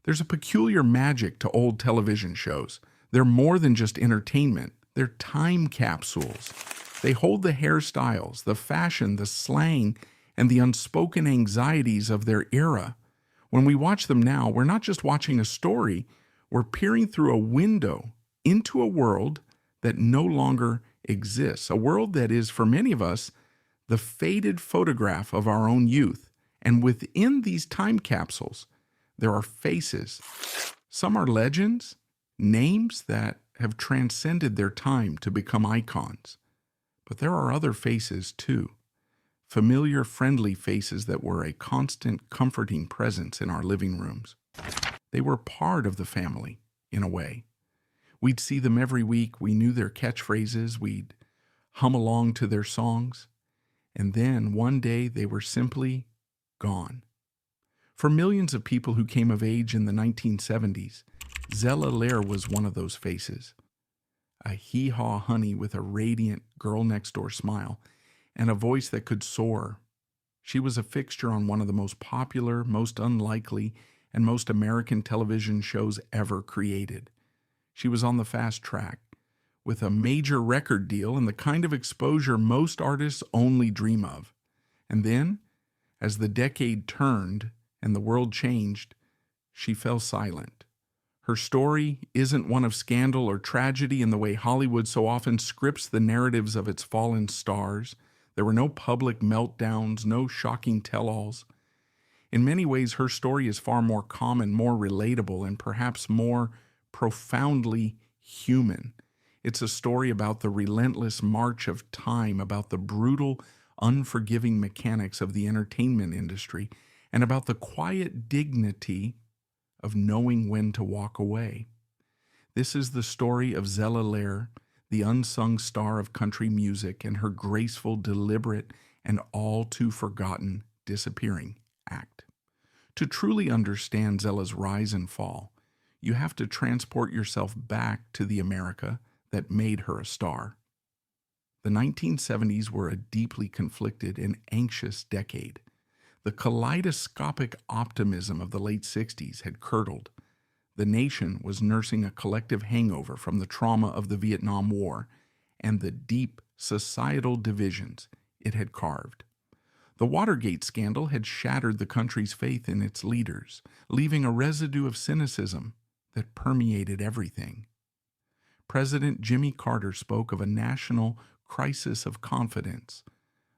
There's a peculiar magic to old television shows. They're more than just entertainment, they're time capsules. They hold the hairstyles, the fashion, the slang, and the unspoken anxieties of their era. When we watch them now, we're not just watching a story, we're peering through a window into a world that no longer exists, a world that is, for many of us, the faded photograph of our own youth. And within these time capsules, there are faces. Some are legends, names that have transcended their time to become icons. But there are other faces too. Familiar, friendly faces that were a constant, comforting presence in our living rooms. They were part of the family, in a way. We'd see them every week. We knew their catchphrases. We'd hum along to their songs. And then one day they were simply gone. For millions of people who came of age in the 1970s, Zella Lehr was one of those faces. A Hee Haw honey with a radiant girl-next-door smile and a voice that could soar. She was a fixture on one of the most popular, most unlikely, and most American television shows ever created. She was on the fast track, with a major record deal and the kind of exposure most artists only dream of. And then, as the decade turned and the world changed, she fell silent. Her story isn't one of scandal or tragedy in the way Hollywood so often scripts the narratives of its fallen stars. There were no public meltdowns, no shocking tell-alls. In many ways, her story is far more common, more relatable, and perhaps more profoundly human. It's a story about the relentless march of time, about the brutal, unforgiving mechanics of the entertainment industry, and about the quiet dignity of knowing when to walk away. This is the story of Zella Lehr, the unsung star of country music, and her graceful, deliberate, and all too forgotten disappearing act. To truly understand Zella's rise and fall, you have to transport yourself back to the America that made her a star. The 1970s were a deeply conflicted and anxious decade. The kaleidoscopic optimism of the late 60s had curdled. The nation was nursing a collective hangover from the trauma of the Vietnam War and the deep societal divisions it had carved. The Watergate scandal had shattered the country's faith in its leaders, leaving a residue of cynicism that permeated everything. President Jimmy Carter spoke of a national crisis of confidence,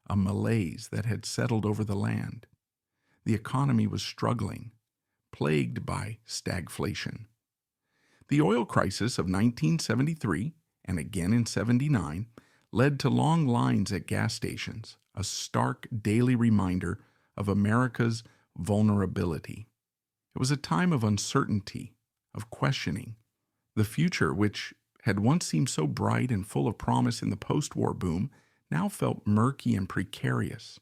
a malaise that had settled over the land. The economy was struggling, plagued by stagflation. The oil crisis of 1973 and again in 79 led to long lines at gas stations, a stark daily reminder of America's vulnerability. It was a time of uncertainty, of questioning. The future, which had once seemed so bright and full of promise in the post-war boom, now felt murky and precarious.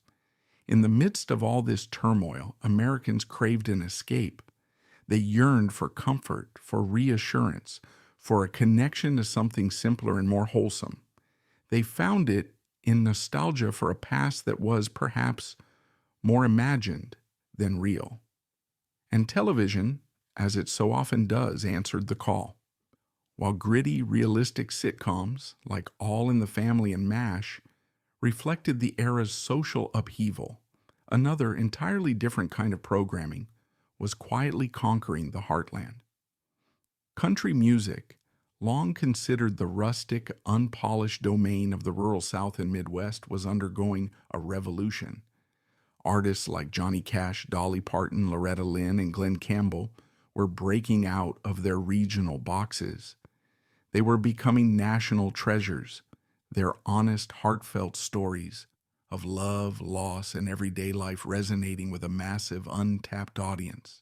In the midst of all this turmoil, Americans craved an escape. They yearned for comfort, for reassurance, for a connection to something simpler and more wholesome. They found it in nostalgia for a past that was perhaps more imagined than real. And television, as it so often does, answered the call. While gritty, realistic sitcoms, like All in the Family and MASH, reflected the era's social upheaval, another entirely different kind of programming was quietly conquering the heartland. Country music, long considered the rustic, unpolished domain of the rural South and Midwest, was undergoing a revolution. Artists like Johnny Cash, Dolly Parton, Loretta Lynn, and Glenn Campbell were breaking out of their regional boxes. They were becoming national treasures, their honest, heartfelt stories of love, loss, and everyday life resonating with a massive, untapped audience.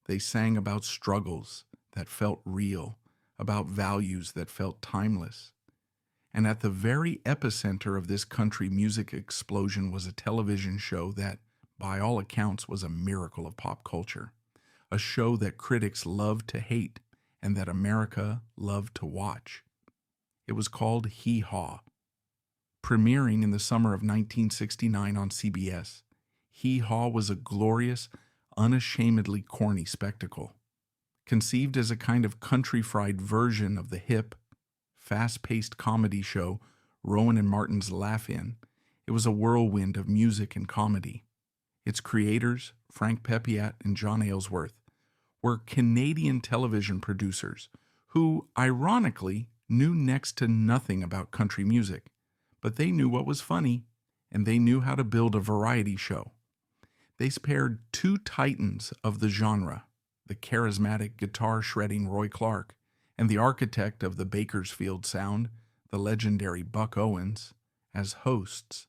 They sang about struggles that felt real, about values that felt timeless. And at the very epicenter of this country music explosion was a television show that, by all accounts, was a miracle of pop culture. A show that critics loved to hate and that America loved to watch. It was called Hee Haw. Premiering in the summer of 1969 on CBS, Hee Haw was a glorious, unashamedly corny spectacle. Conceived as a kind of country-fried version of the hip, fast-paced comedy show Rowan and Martin's Laugh-In, it was a whirlwind of music and comedy. Its creators, Frank Pepiat and John Aylesworth, were Canadian television producers who, ironically, knew next to nothing about country music, but they knew what was funny, and they knew how to build a variety show. They paired two titans of the genre, the charismatic guitar-shredding Roy Clark and the architect of the Bakersfield sound, the legendary Buck Owens, as hosts.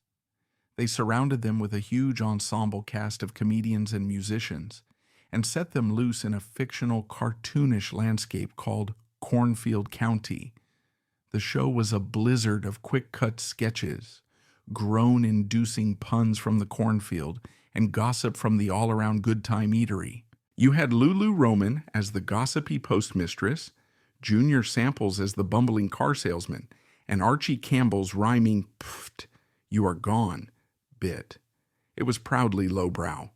They surrounded them with a huge ensemble cast of comedians and musicians and set them loose in a fictional, cartoonish landscape called Cornfield County. The show was a blizzard of quick-cut sketches, groan-inducing puns from the cornfield, and gossip from the all-around good-time eatery. You had Lulu Roman as the gossipy postmistress, Junior Samples as the bumbling car salesman, and Archie Campbell's rhyming "pfft, you are gone" bit. It was proudly lowbrow.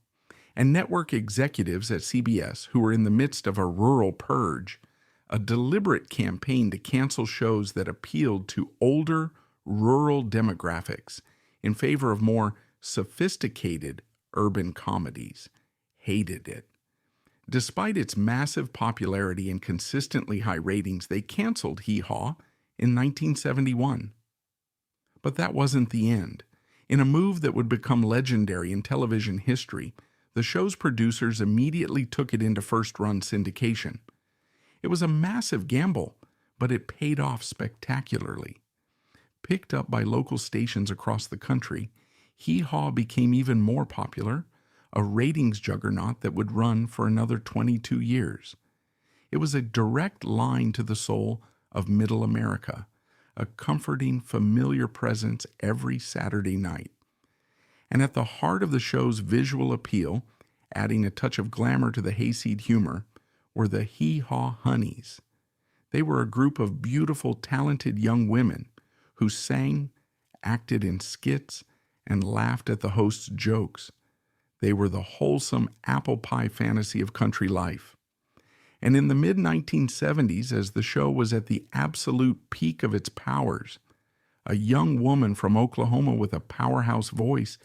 And network executives at CBS, who were in the midst of a rural purge, a deliberate campaign to cancel shows that appealed to older, rural demographics in favor of more sophisticated urban comedies, hated it. Despite its massive popularity and consistently high ratings, they canceled Hee Haw in 1971. But that wasn't the end. In a move that would become legendary in television history, the show's producers immediately took it into first-run syndication. It was a massive gamble, but it paid off spectacularly. Picked up by local stations across the country, Hee Haw became even more popular, a ratings juggernaut that would run for another 22 years. It was a direct line to the soul of Middle America, a comforting, familiar presence every Saturday night. And at the heart of the show's visual appeal, adding a touch of glamour to the hayseed humor, were the Hee Haw Honeys. They were a group of beautiful, talented young women who sang, acted in skits, and laughed at the host's jokes. They were the wholesome apple pie fantasy of country life. And in the mid-1970s, as the show was at the absolute peak of its powers, a young woman from Oklahoma with a powerhouse voice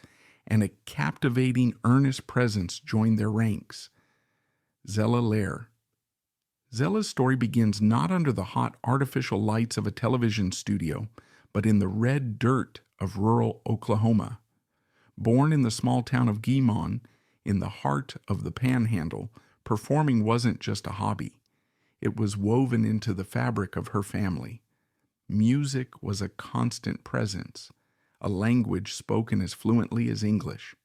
and a captivating, earnest presence joined their ranks. Zella Lehr. Zella's story begins not under the hot artificial lights of a television studio, but in the red dirt of rural Oklahoma. Born in the small town of Guimon, in the heart of the Panhandle, performing wasn't just a hobby. It was woven into the fabric of her family. Music was a constant presence, a language spoken as fluently as English.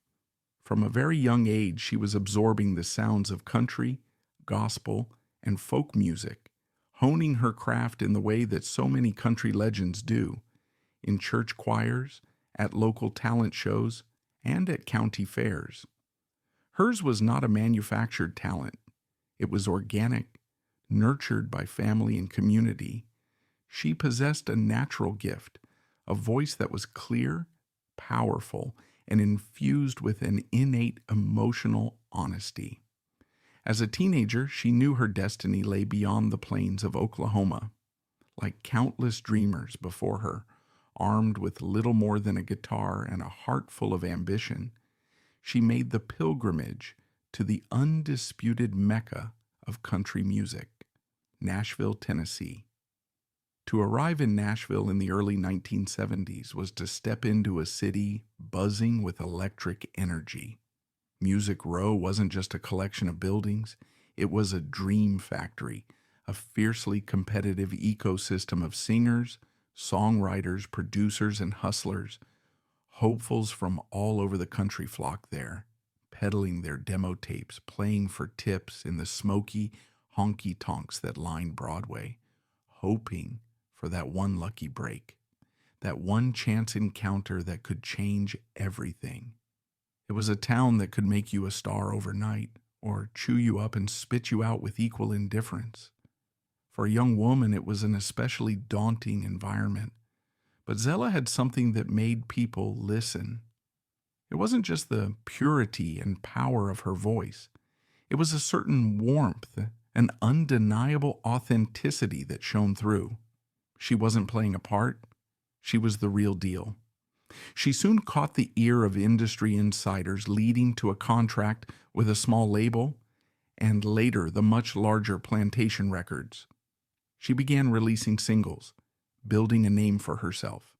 From a very young age, she was absorbing the sounds of country, gospel, and folk music, honing her craft in the way that so many country legends do, in church choirs, at local talent shows, and at county fairs. Hers was not a manufactured talent. It was organic, nurtured by family and community. She possessed a natural gift, a voice that was clear, powerful, and infused with an innate emotional honesty. As a teenager, she knew her destiny lay beyond the plains of Oklahoma. Like countless dreamers before her, armed with little more than a guitar and a heart full of ambition, she made the pilgrimage to the undisputed Mecca of country music, Nashville, Tennessee. To arrive in Nashville in the early 1970s was to step into a city buzzing with electric energy. Music Row wasn't just a collection of buildings, it was a dream factory, a fiercely competitive ecosystem of singers, songwriters, producers, and hustlers. Hopefuls from all over the country flocked there, peddling their demo tapes, playing for tips in the smoky honky-tonks that lined Broadway, hoping for that one lucky break, that one chance encounter that could change everything. It was a town that could make you a star overnight, or chew you up and spit you out with equal indifference. For a young woman, it was an especially daunting environment. But Zella had something that made people listen. It wasn't just the purity and power of her voice. It was a certain warmth an undeniable authenticity that shone through. She wasn't playing a part, she was the real deal. She soon caught the ear of industry insiders, leading to a contract with a small label and later the much larger Plantation Records. She began releasing singles, building a name for herself.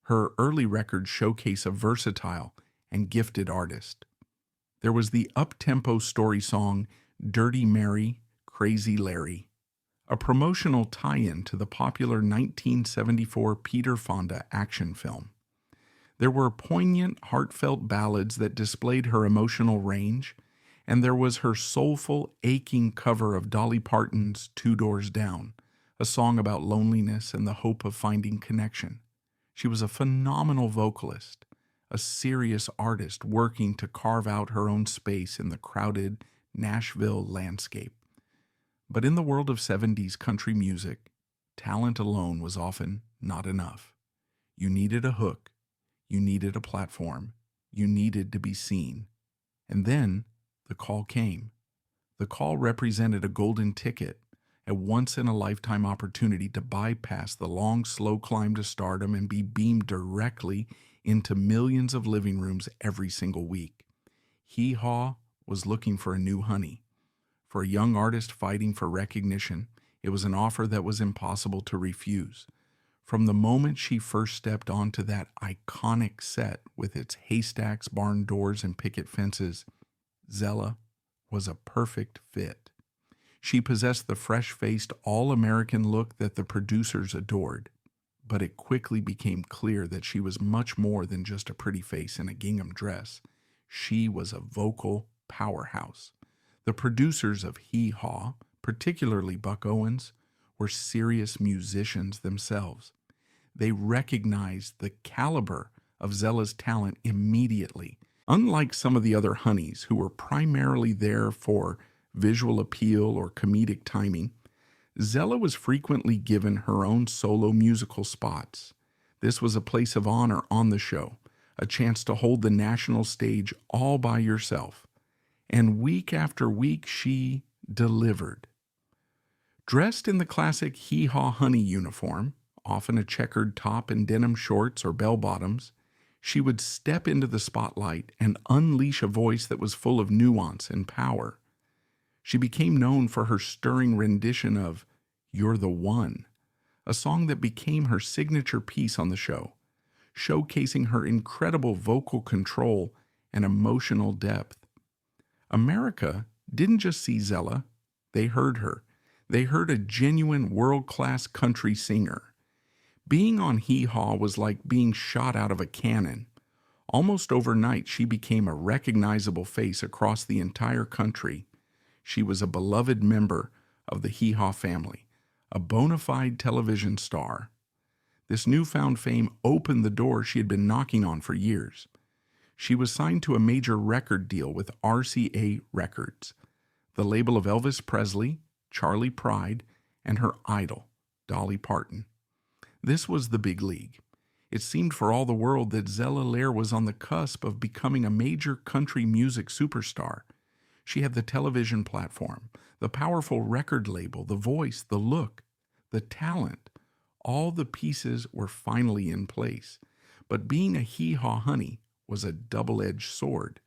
Her early records showcase a versatile and gifted artist. There was the up-tempo story song Dirty Mary, Crazy Larry, a promotional tie-in to the popular 1974 Peter Fonda action film. There were poignant, heartfelt ballads that displayed her emotional range, and there was her soulful, aching cover of Dolly Parton's Two Doors Down, a song about loneliness and the hope of finding connection. She was a phenomenal vocalist, a serious artist working to carve out her own space in the crowded Nashville landscape. But in the world of 70s country music, talent alone was often not enough. You needed a hook. You needed a platform. You needed to be seen. And then the call came. The call represented a golden ticket, a once-in-a-lifetime opportunity to bypass the long, slow climb to stardom and be beamed directly into millions of living rooms every single week. Hee Haw was looking for a new honey. For a young artist fighting for recognition, it was an offer that was impossible to refuse. From the moment she first stepped onto that iconic set with its haystacks, barn doors, and picket fences, Zella was a perfect fit. She possessed the fresh-faced, all-American look that the producers adored. But it quickly became clear that she was much more than just a pretty face in a gingham dress. She was a vocal powerhouse. The producers of Hee Haw, particularly Buck Owens, were serious musicians themselves. They recognized the caliber of Zella's talent immediately. Unlike some of the other honeys who were primarily there for visual appeal or comedic timing, Zella was frequently given her own solo musical spots. This was a place of honor on the show, a chance to hold the national stage all by yourself. And week after week, she delivered. Dressed in the classic Hee Haw honey uniform, often a checkered top and denim shorts or bell-bottoms, she would step into the spotlight and unleash a voice that was full of nuance and power. She became known for her stirring rendition of You're the One, a song that became her signature piece on the show, showcasing her incredible vocal control and emotional depth. America didn't just see Zella, they heard her. They heard a genuine world-class country singer. Being on Hee Haw was like being shot out of a cannon. Almost overnight, she became a recognizable face across the entire country. She was a beloved member of the Hee Haw family, a bona fide television star. This newfound fame opened the door she had been knocking on for years. She was signed to a major record deal with RCA Records, the label of Elvis Presley, Charlie Pride, and her idol, Dolly Parton. This was the big league. It seemed for all the world that Zella Lehr was on the cusp of becoming a major country music superstar. She had the television platform, the powerful record label, the voice, the look, the talent. All the pieces were finally in place. But being a Hee Haw honey was a double-edged sword.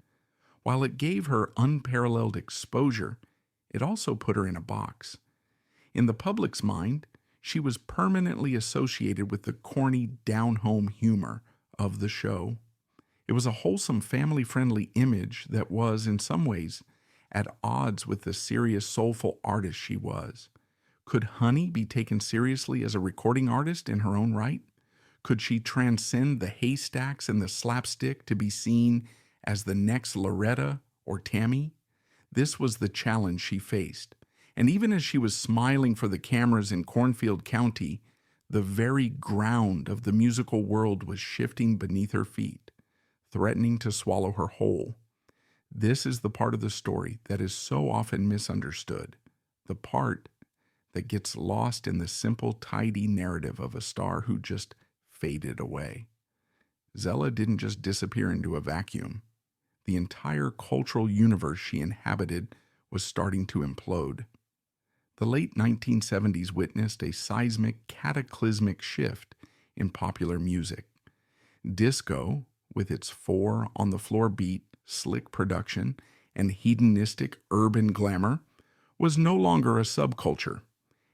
While it gave her unparalleled exposure, it also put her in a box. In the public's mind, she was permanently associated with the corny, down-home humor of the show. It was a wholesome, family-friendly image that was, in some ways, at odds with the serious, soulful artist she was. Could Honey be taken seriously as a recording artist in her own right? Could she transcend the haystacks and the slapstick to be seen as the next Loretta or Tammy? This was the challenge she faced. And even as she was smiling for the cameras in Cornfield County, the very ground of the musical world was shifting beneath her feet, threatening to swallow her whole. This is the part of the story that is so often misunderstood, the part that gets lost in the simple, tidy narrative of a star who just faded away. Zella didn't just disappear into a vacuum. The entire cultural universe she inhabited was starting to implode. The late 1970s witnessed a seismic, cataclysmic shift in popular music. Disco, with its four-on-the-floor beat, slick production, and hedonistic urban glamour, was no longer a subculture.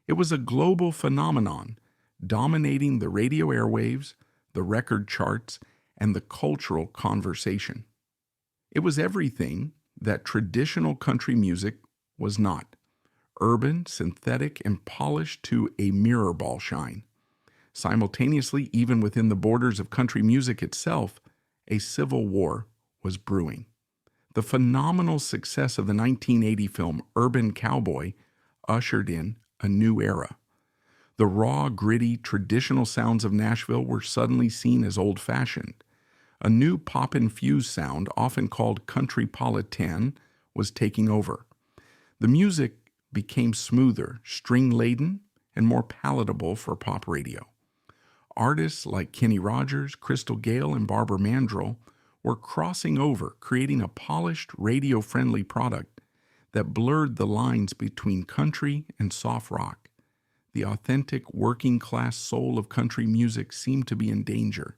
It was a global phenomenon, dominating the radio airwaves, the record charts, and the cultural conversation. It was everything that traditional country music was not: urban, synthetic, and polished to a mirror ball shine. Simultaneously, even within the borders of country music itself, a civil war was brewing. The phenomenal success of the 1980 film Urban Cowboy ushered in a new era. The raw, gritty, traditional sounds of Nashville were suddenly seen as old-fashioned. A new pop-infused sound, often called countrypolitan, was taking over. The music became smoother, string-laden, and more palatable for pop radio. Artists like Kenny Rogers, Crystal Gayle, and Barbara Mandrell were crossing over, creating a polished, radio-friendly product that blurred the lines between country and soft rock. The authentic working-class soul of country music seemed to be in danger.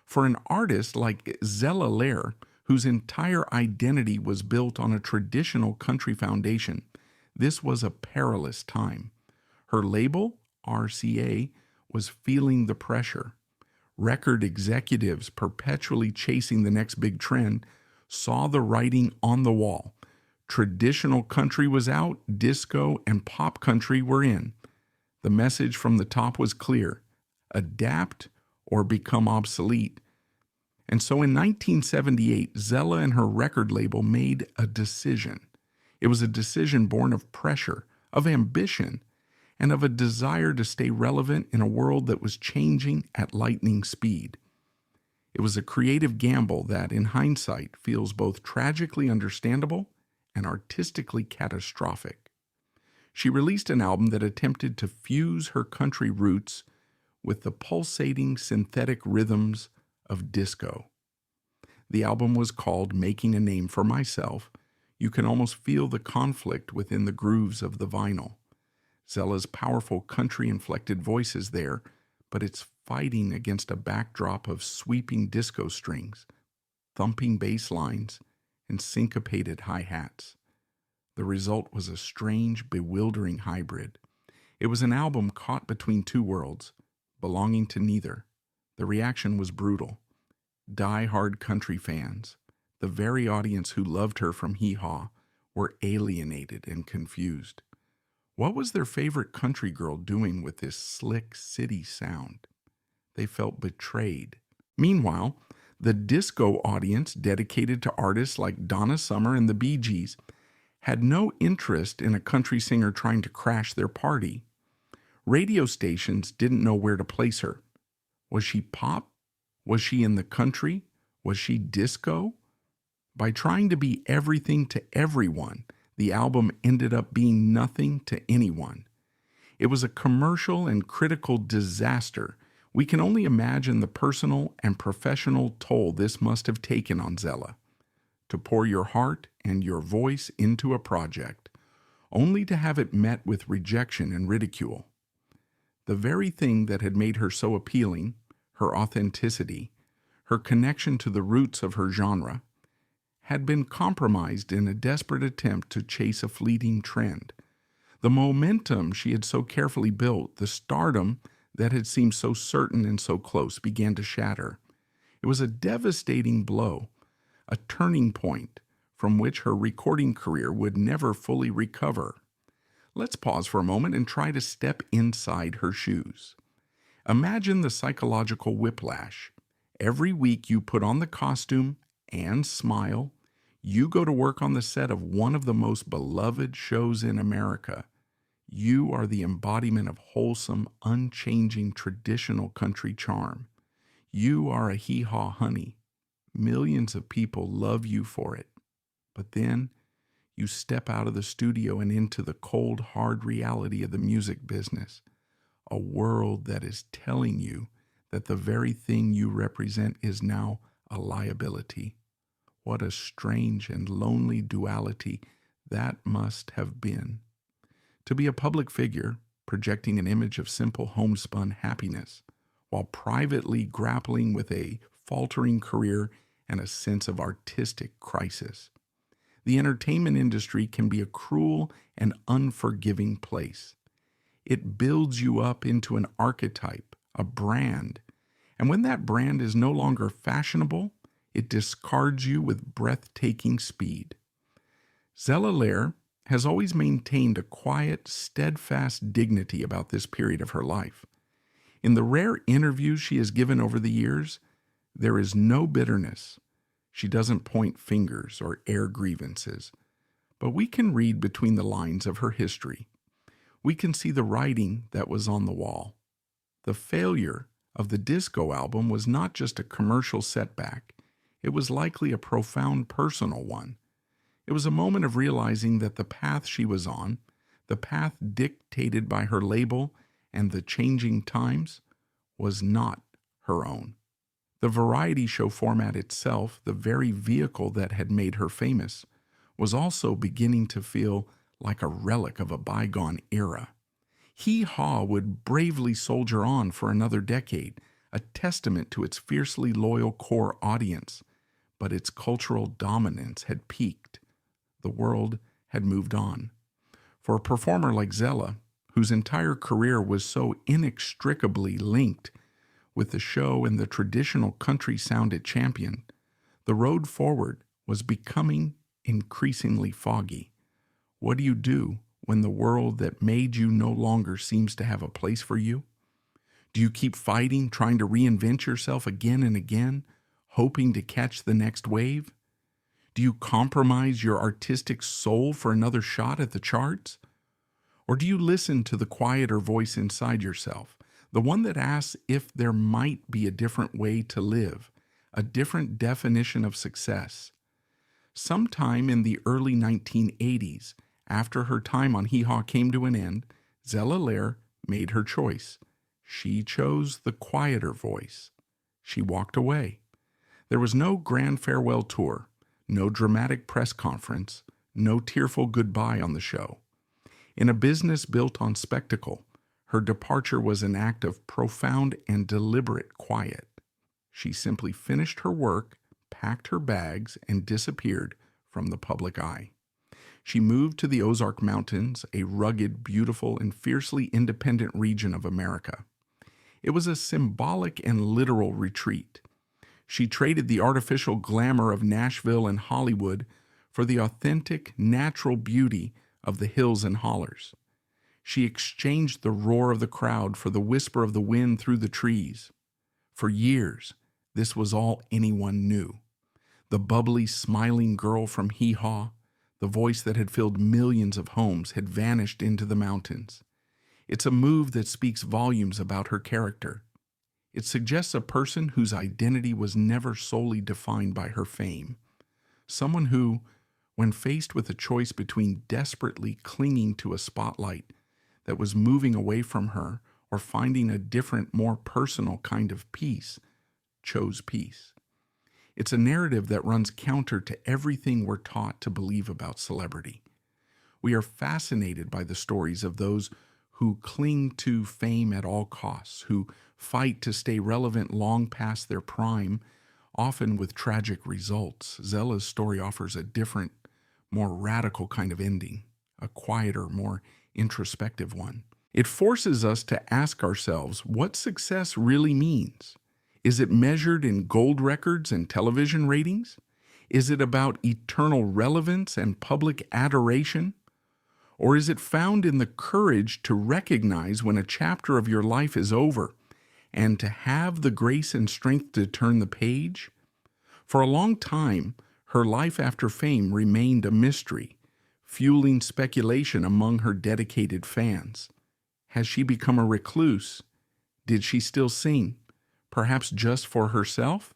For an artist like Zella Lehr, whose entire identity was built on a traditional country foundation, this was a perilous time. Her label, RCA, was feeling the pressure. Record executives, perpetually chasing the next big trend, saw the writing on the wall. Traditional country was out, disco and pop country were in. The message from the top was clear: adapt or become obsolete. And so in 1978, Zella and her record label made a decision. It was a decision born of pressure, of ambition, and of a desire to stay relevant in a world that was changing at lightning speed. It was a creative gamble that, in hindsight, feels both tragically understandable and artistically catastrophic. She released an album that attempted to fuse her country roots with the pulsating synthetic rhythms of disco. The album was called Making a Name for Myself. You can almost feel the conflict within the grooves of the vinyl. Zella's powerful country-inflected voice is there, but it's fighting against a backdrop of sweeping disco strings, thumping bass lines, and syncopated hi-hats. The result was a strange, bewildering hybrid. It was an album caught between two worlds, belonging to neither. The reaction was brutal. Die-hard country fans, the very audience who loved her from Hee Haw, were alienated and confused. What was their favorite country girl doing with this slick city sound? They felt betrayed. Meanwhile, the disco audience, dedicated to artists like Donna Summer and the Bee Gees, had no interest in a country singer trying to crash their party. Radio stations didn't know where to place her. Was she pop? Was she in the country? Was she disco? By trying to be everything to everyone, the album ended up being nothing to anyone. It was a commercial and critical disaster. We can only imagine the personal and professional toll this must have taken on Zella. To pour your heart and your voice into a project, only to have it met with rejection and ridicule. The very thing that had made her so appealing, her authenticity, her connection to the roots of her genre, had been compromised in a desperate attempt to chase a fleeting trend. The momentum she had so carefully built, the stardom that had seemed so certain and so close, began to shatter. It was a devastating blow, a turning point from which her recording career would never fully recover. Let's pause for a moment and try to step inside her shoes. Imagine the psychological whiplash. Every week you put on the costume and smile. You go to work on the set of one of the most beloved shows in America. You are the embodiment of wholesome, unchanging, traditional country charm. You are a Hee Haw honey. Millions of people love you for it. But then you step out of the studio and into the cold, hard reality of the music business, a world that is telling you that the very thing you represent is now a liability. What a strange and lonely duality that must have been. to be a public figure, projecting an image of simple homespun happiness, while privately grappling with a faltering career and a sense of artistic crisis. The entertainment industry can be a cruel and unforgiving place. It builds you up into an archetype, a brand, and when that brand is no longer fashionable, it discards you with breathtaking speed. Zella Lehr has always maintained a quiet, steadfast dignity about this period of her life. In the rare interviews she has given over the years, there is no bitterness. She doesn't point fingers or air grievances, but we can read between the lines of her history. We can see the writing that was on the wall. The failure of the disco album was not just a commercial setback. It was likely a profound personal one. It was a moment of realizing that the path she was on, the path dictated by her label and the changing times, was not her own. The variety show format itself, the very vehicle that had made her famous, was also beginning to feel like a relic of a bygone era. Hee Haw would bravely soldier on for another decade, a testament to its fiercely loyal core audience, but its cultural dominance had peaked. The world had moved on. For a performer like Zella, whose entire career was so inextricably linked with the show and the traditional country sound it championed, the road forward was becoming increasingly foggy. What do you do when the world that made you no longer seems to have a place for you? Do you keep fighting, trying to reinvent yourself again and again, hoping to catch the next wave? Do you compromise your artistic soul for another shot at the charts? Or do you listen to the quieter voice inside yourself, the one that asks if there might be a different way to live, a different definition of success? Sometime in the early 1980s, after her time on Hee Haw came to an end, Zella Lehr made her choice. She chose the quieter voice. She walked away. There was no grand farewell tour, no dramatic press conference, no tearful goodbye on the show. In a business built on spectacle, her departure was an act of profound and deliberate quiet. She simply finished her work, packed her bags, and disappeared from the public eye. She moved to the Ozark Mountains, a rugged, beautiful, and fiercely independent region of America. It was a symbolic and literal retreat. She traded the artificial glamour of Nashville and Hollywood for the authentic, natural beauty of the hills and hollers. She exchanged the roar of the crowd for the whisper of the wind through the trees. For years, this was all anyone knew. The bubbly, smiling girl from Hee Haw, the voice that had filled millions of homes, had vanished into the mountains. It's a move that speaks volumes about her character. It suggests a person whose identity was never solely defined by her fame. Someone who, when faced with a choice between desperately clinging to a spotlight that was moving away from her or finding a different, more personal kind of peace, chose peace. It's a narrative that runs counter to everything we're taught to believe about celebrity. We are fascinated by the stories of those who cling to fame at all costs, who fight to stay relevant long past their prime, often with tragic results. Zella's story offers a different, more radical kind of ending, a quieter, more introspective one. It forces us to ask ourselves what success really means. Is it measured in gold records and television ratings? Is it about eternal relevance and public adoration? Or is it found in the courage to recognize when a chapter of your life is over and to have the grace and strength to turn the page? For a long time, her life after fame remained a mystery, fueling speculation among her dedicated fans. Has she become a recluse? Did she still sing? Perhaps just for herself?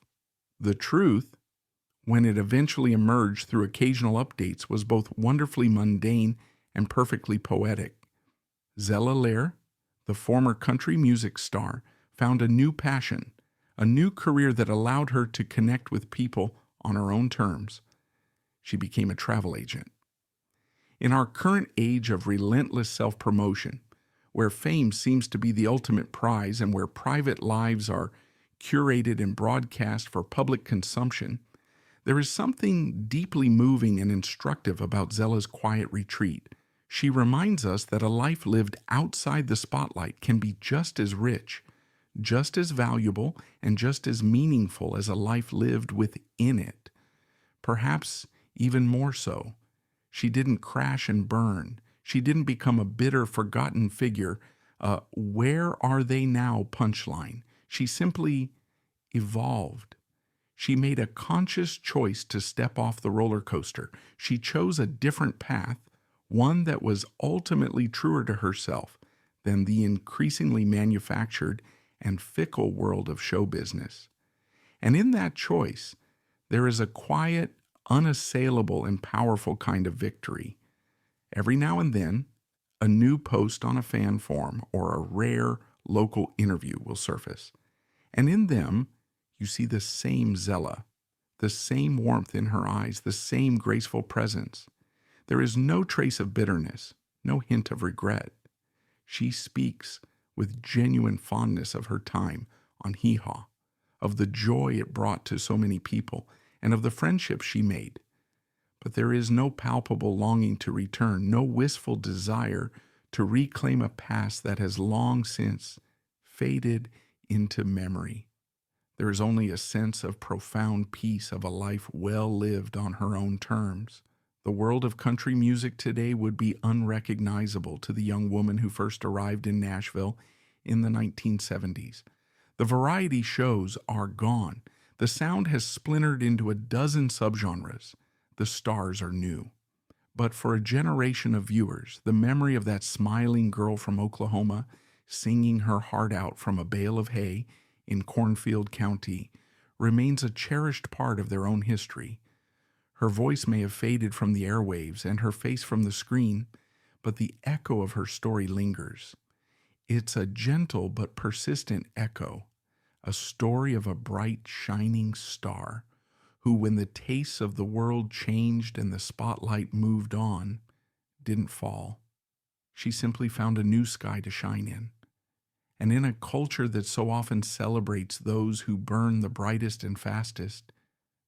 The truth, when it eventually emerged through occasional updates, was both wonderfully mundane and perfectly poetic. Zella Lehr, the former country music star, found a new passion, a new career that allowed her to connect with people on her own terms. She became a travel agent. In our current age of relentless self-promotion, where fame seems to be the ultimate prize and where private lives are curated and broadcast for public consumption, there is something deeply moving and instructive about Zella's quiet retreat. She reminds us that a life lived outside the spotlight can be just as rich, just as valuable, and just as meaningful as a life lived within it. Perhaps even more so. She didn't crash and burn. She didn't become a bitter, forgotten figure. Where are they now punchline. She simply evolved. She made a conscious choice to step off the roller coaster. She chose a different path, one that was ultimately truer to herself than the increasingly manufactured and fickle world of show business. And in that choice, there is a quiet, unassailable, and powerful kind of victory. Every now and then, a new post on a fan forum or a rare local interview will surface. And in them, you see the same Zella, the same warmth in her eyes, the same graceful presence. There is no trace of bitterness, no hint of regret. She speaks with genuine fondness of her time on Hee Haw, of the joy it brought to so many people, and of the friendships she made. But there is no palpable longing to return, no wistful desire to reclaim a past that has long since faded into memory. There is only a sense of profound peace of a life well lived on her own terms. The world of country music today would be unrecognizable to the young woman who first arrived in Nashville in the 1970s. The variety shows are gone. The sound has splintered into a dozen subgenres. The stars are new. But for a generation of viewers, the memory of that smiling girl from Oklahoma singing her heart out from a bale of hay in Cornfield County remains a cherished part of their own history. Her voice may have faded from the airwaves and her face from the screen, but the echo of her story lingers. It's a gentle but persistent echo, a story of a bright, shining star who, when the tastes of the world changed and the spotlight moved on, didn't fall. She simply found a new sky to shine in. And in a culture that so often celebrates those who burn the brightest and fastest,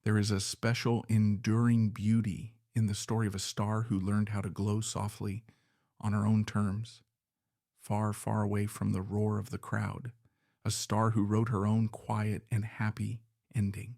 there is a special, enduring beauty in the story of a star who learned how to glow softly on her own terms, far, far away from the roar of the crowd, a star who wrote her own quiet and happy ending.